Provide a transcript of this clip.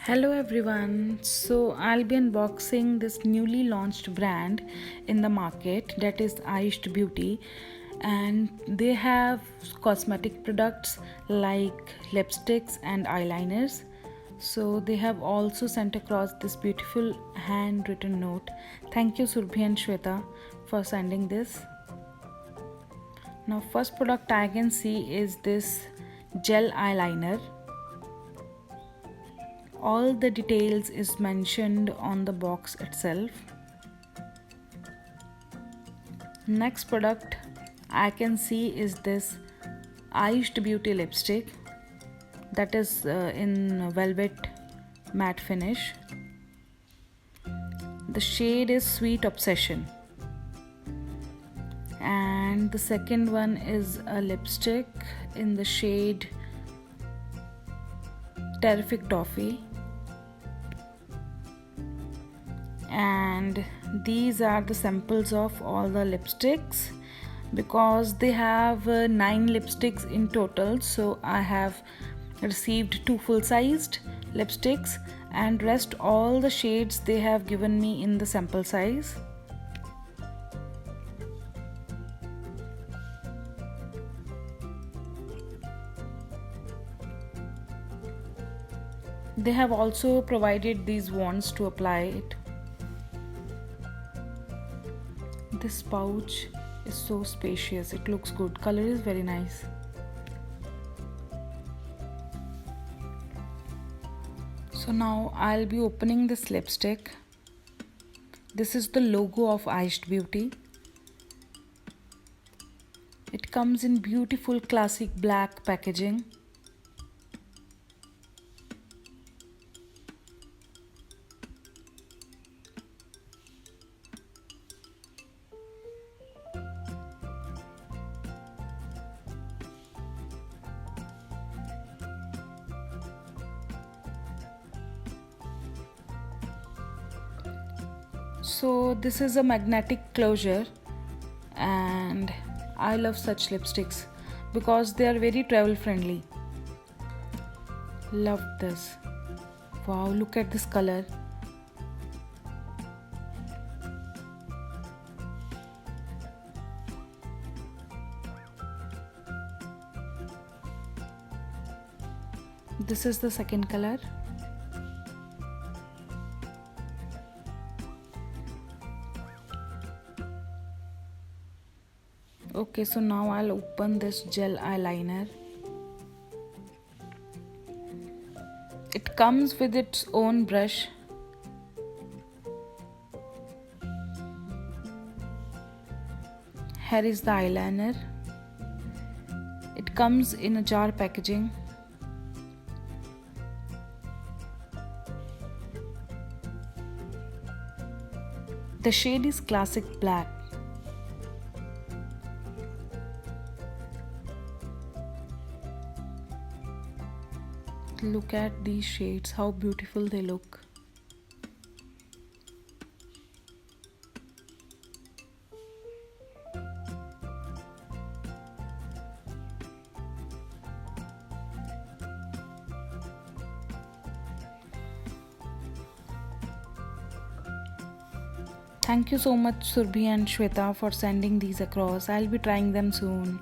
Hello everyone. So I'll be unboxing this newly launched brand in the market, that is Echt Beauti, and they have cosmetic products like lipsticks and eyeliners. So they have also sent across this beautiful handwritten note. Thank you Surbhi and Shweta for sending this. Now first product I can see is this gel eyeliner. All the details is mentioned on the box itself. Next product I can see is this Echt Beauti lipstick, that is in velvet matte finish. The shade is Sweet Obsession, and the second one is a lipstick in the shade Terrific Toffee. And these are the samples of all the lipsticks, because they have 9 lipsticks in total, so I have received 2 full-sized lipsticks, and rest all the shades they have given me in the sample size. They have also provided these wands to apply it. This pouch is so spacious, it looks good, color is very nice. So now I'll be opening this lipstick. This is the logo of Echt Beauti. It comes in beautiful classic black packaging. So this is a magnetic closure, and I love such lipsticks because they are very travel friendly. Love this. Wow, look at this color. This is the second color. Okay, so now I'll open this gel eyeliner. It comes with its own brush. Here is the eyeliner. It comes in a jar packaging. The shade is classic black. Look at these shades, how beautiful they look. Thank you so much Surbhi and Shweta for sending these across. I'll be trying them soon.